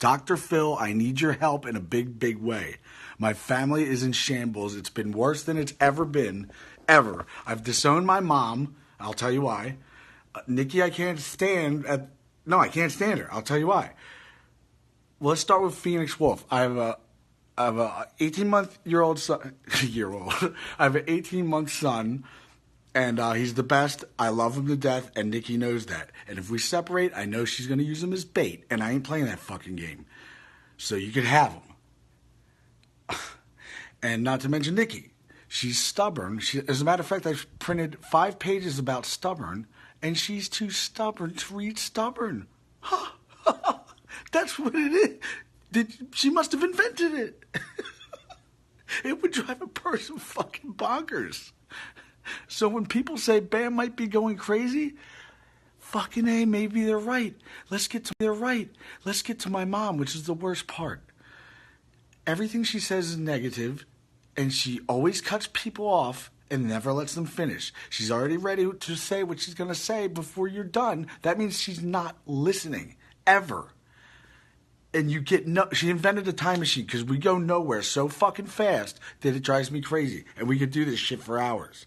Dr. Phil, I need your help in a big, big way. My family is in shambles. It's been worse than it's ever been, ever. I've disowned my mom. I'll tell you why. Nikki, I can't stand. I can't stand her. I'll tell you why. Well, let's start with Phoenix Wolf. I have a 18-month-year-old son. I have an 18-month son, and he's the best. I love him to death, and Nikki knows that. And if we separate, I know she's going to use him as bait, and I ain't playing that fucking game. So you could have him. And not to mention Nikki. She's stubborn. As a matter of fact, I've printed 5 pages about stubborn, and she's too stubborn to read stubborn. That's what it is. She must have invented it. It would drive a person fucking bonkers. So when people say Bam might be going crazy, fucking A, maybe they're right. Let's get to my mom, which is the worst part. Everything she says is negative, and she always cuts people off and never lets them finish. She's already ready to say what she's going to say before you're done. That means she's not listening, ever. And she invented a time machine because we go nowhere so fucking fast that it drives me crazy. And we could do this shit for hours.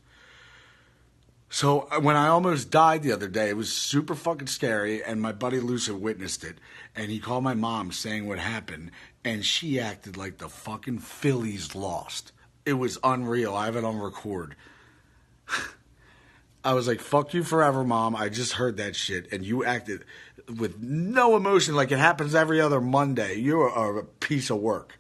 So when I almost died the other day, it was super fucking scary, and my buddy Lucy witnessed it. And he called my mom saying what happened, and she acted like the fucking Phillies lost. It was unreal. I have it on record. I was like, fuck you forever, Mom. I just heard that shit. And you acted with no emotion like it happens every other Monday. You're a piece of work.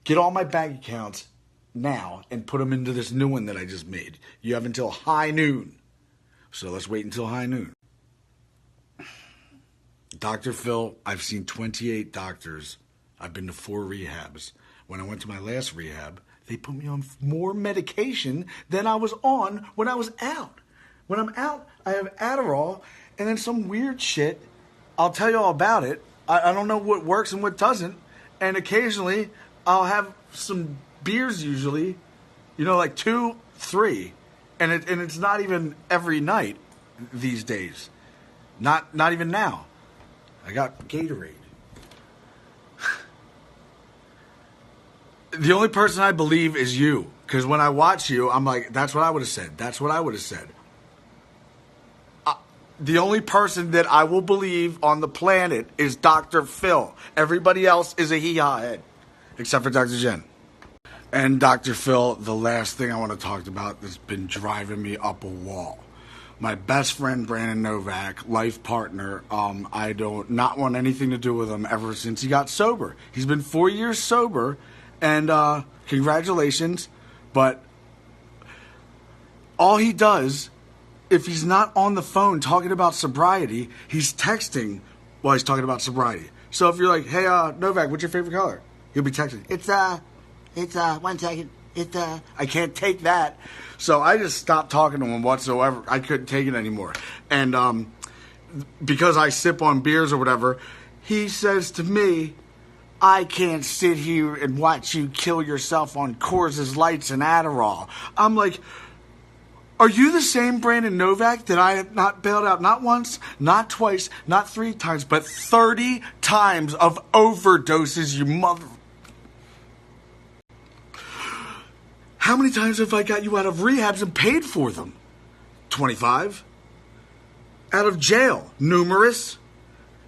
Get all my bank accounts now and put them into this new one that I just made. You have until high noon. So let's wait until high noon. Dr. Phil, I've seen 28 doctors. I've been to 4 rehabs. When I went to my last rehab, they put me on more medication than I was on when I was out. When I'm out, I have Adderall and then some weird shit. I'll tell you all about it. I don't know what works and what doesn't. And occasionally, I'll have some beers usually, like 2, 3. And it's not even every night these days. Not even now. I got Gatorade. The only person I believe is you. Because when I watch you, I'm like, that's what I would have said. That's what I would have said. The only person that I will believe on the planet is Dr. Phil. Everybody else is a hee-haw head. Except for Dr. Jen. And Dr. Phil, the last thing I want to talk about that's been driving me up a wall. My best friend, Brandon Novak, life partner, I don't not want anything to do with him ever since he got sober. He's been 4 years sober, and congratulations, but all he does, if he's not on the phone talking about sobriety, he's texting while he's talking about sobriety. So if you're like, hey, Novak, what's your favorite color? He'll be texting, it's 1 second. I can't take that. So I just stopped talking to him whatsoever. I couldn't take it anymore. And because I sip on beers or whatever, he says to me, I can't sit here and watch you kill yourself on Coors Lights and Adderall. I'm like, are you the same Brandon Novak that I have not bailed out not once, not twice, not 3 times, but 30 times of overdoses, you mother... How many times have I got you out of rehabs and paid for them? 25. Out of jail? Numerous.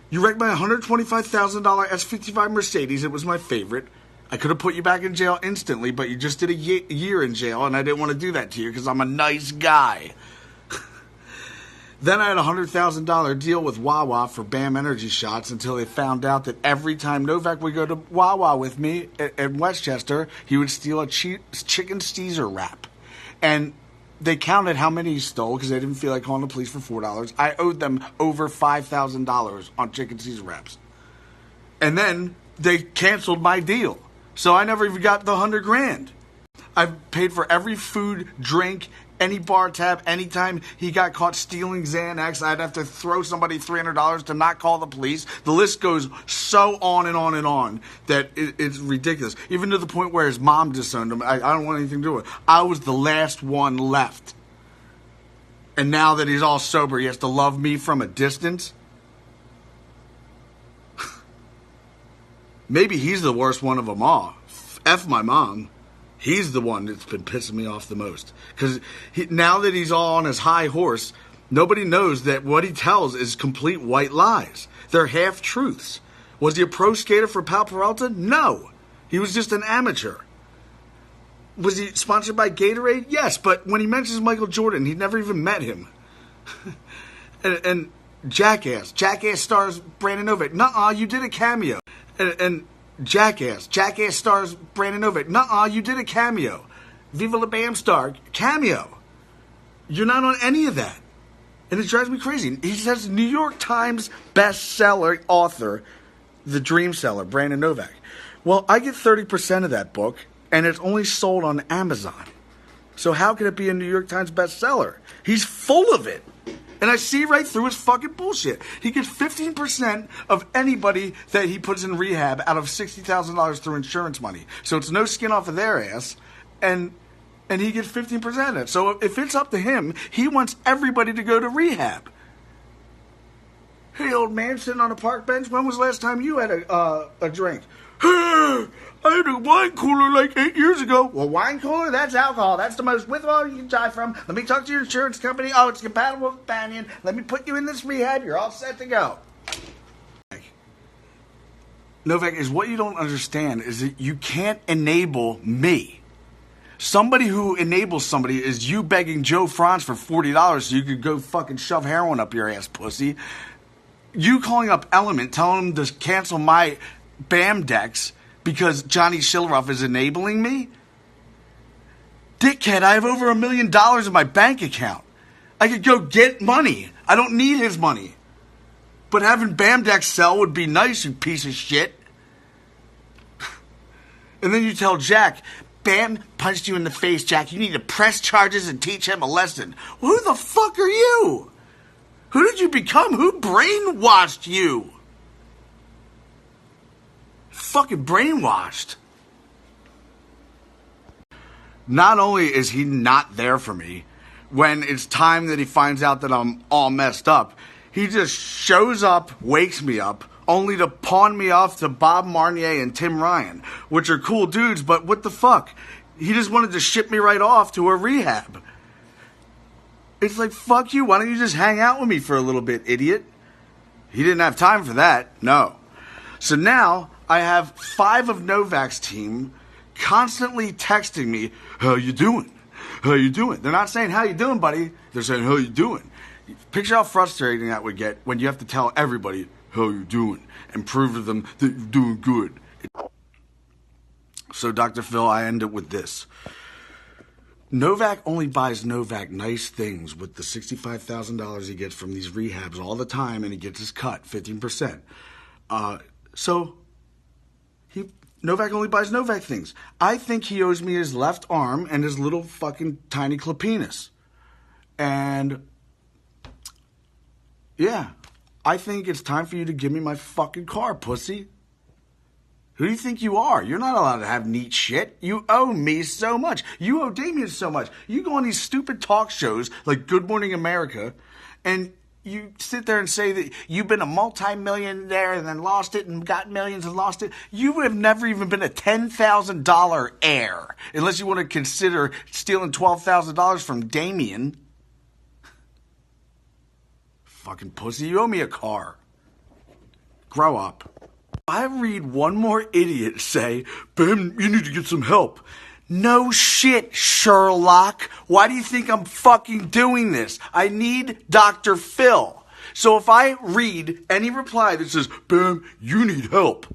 You wrecked my $125,000 S55 Mercedes. It was my favorite. I could have put you back in jail instantly, but you just did a year in jail, and I didn't want to do that to you because I'm a nice guy. Then I had a $100,000 deal with Wawa for BAM energy shots until they found out that every time Novak would go to Wawa with me in Westchester, he would steal a chicken Caesar wrap. And they counted how many he stole because they didn't feel like calling the police for $4. I owed them over $5,000 on chicken Caesar wraps. And then they canceled my deal. So I never even got the $100,000. I've paid for every food, drink, any bar tab. Anytime he got caught stealing Xanax, I'd have to throw somebody $300 to not call the police. The list goes so on and on and on that it's ridiculous. Even to the point where his mom disowned him. I don't want anything to do with it. I was the last one left. And now that he's all sober, he has to love me from a distance. Maybe he's the worst one of them all. F my mom. He's the one that's been pissing me off the most. Because now that he's all on his high horse, nobody knows that what he tells is complete white lies. They're half-truths. Was he a pro skater for Pal Peralta? No. He was just an amateur. Was he sponsored by Gatorade? Yes, but when he mentions Michael Jordan, he never even met him. and Jackass stars Brandon Novak. Nuh-uh, you did a cameo. And Jackass stars Brandon Novak. Nuh-uh, you did a cameo. Viva La Bam star, cameo. You're not on any of that. And it drives me crazy. He says New York Times bestseller author, the dream seller, Brandon Novak. Well, I get 30% of that book, and it's only sold on Amazon. So how can it be a New York Times bestseller? He's full of it. And I see right through his fucking bullshit. He gets 15% of anybody that he puts in rehab out of $60,000 through insurance money. So it's no skin off of their ass. And he gets 15% of it. So if it's up to him, he wants everybody to go to rehab. Hey, old man sitting on a park bench, when was the last time you had a drink? I had a wine cooler like 8 years ago. Well, wine cooler? That's alcohol. That's the most withdrawal you can die from. Let me talk to your insurance company. Oh, it's compatible with Banyan. Let me put you in this rehab. You're all set to go. Novak, is what you don't understand is that you can't enable me. Somebody who enables somebody is you begging Joe Franz for $40 so you could go fucking shove heroin up your ass, pussy. You calling up Element, telling them to cancel my BAM decks because Johnny Shilleroff is enabling me? Dickhead, I have over $1 million in my bank account. I could go get money. I don't need his money. But having BAM decks sell would be nice, you piece of shit. And then you tell Jack, Bam punched you in the face, Jack. You need to press charges and teach him a lesson. Well, who the fuck are you? Who did you become? Who brainwashed you? Fucking brainwashed. Not only is he not there for me, when it's time that he finds out that I'm all messed up, he just shows up, wakes me up, only to pawn me off to Bob Marnier and Tim Ryan, which are cool dudes, but what the fuck? He just wanted to ship me right off to a rehab. It's like, fuck you, why don't you just hang out with me for a little bit, idiot? He didn't have time for that, no. So now, I have 5 of Novak's team constantly texting me, how you doing? How you doing? They're not saying, how you doing, buddy? They're saying, how you doing? Picture how frustrating that would get when you have to tell everybody, how you doing, and prove to them that you're doing good. So, Dr. Phil, I end it with this. Novak only buys Novak nice things with the $65,000 he gets from these rehabs all the time, and he gets his cut, 15%. Novak only buys Novak things. I think he owes me his left arm and his little fucking tiny clip-penis. And, yeah, I think it's time for you to give me my fucking car, pussy. Who do you think you are? You're not allowed to have neat shit. You owe me so much. You owe Damien so much. You go on these stupid talk shows like Good Morning America, and you sit there and say that you've been a multi-millionaire and then lost it and got millions and lost it. You have never even been a $10,000 heir, unless you want to consider stealing $12,000 from Damien. Fucking pussy, you owe me a car. Grow up. I read one more idiot say, Ben, you need to get some help. No shit, Sherlock. Why do you think I'm fucking doing this? I need Dr. Phil. So if I read any reply that says, Ben, you need help,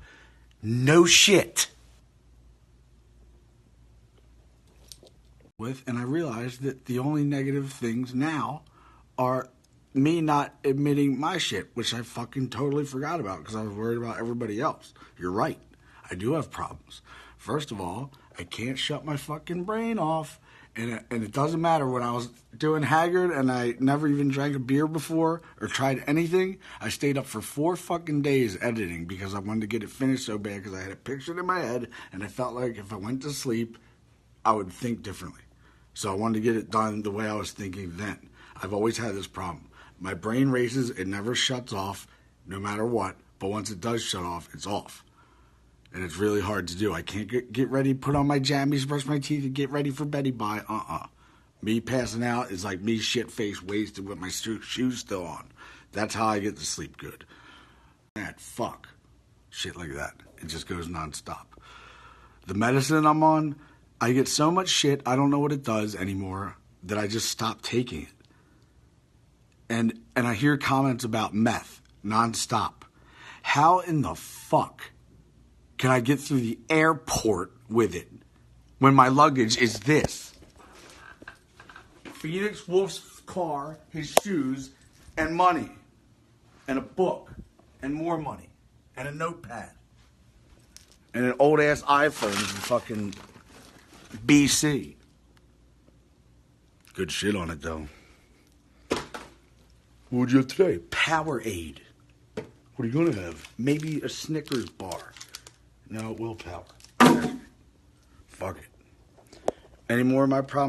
no shit. And I realized that the only negative things now are me not admitting my shit, which I fucking totally forgot about because I was worried about everybody else. You're right. I do have problems. First of all, I can't shut my fucking brain off. And it doesn't matter when I was doing Haggard and I never even drank a beer before or tried anything. I stayed up for 4 fucking days editing because I wanted to get it finished so bad because I had it pictured in my head and I felt like if I went to sleep, I would think differently. So I wanted to get it done the way I was thinking then. I've always had this problem. My brain races, it never shuts off no matter what, but once it does shut off, it's off. And it's really hard to do. I can't get ready, put on my jammies, brush my teeth, and get ready for beddy by. Me passing out is like me shit-faced, wasted with my shoes still on. That's how I get to sleep good. Fuck. Shit like that. It just goes nonstop. The medicine I'm on, I get so much shit, I don't know what it does anymore, that I just stop taking it. And I hear comments about meth nonstop. How in the fuck can I get through the airport with it when my luggage is this? Phoenix Wolf's car, his shoes, and money. And a book. And more money. And a notepad. And an old-ass iPhone from fucking BC. Good shit on it, though. What would you have today? Powerade. What are you going to have? Maybe a Snickers bar. No, willpower. Fuck it. Any more of my problems?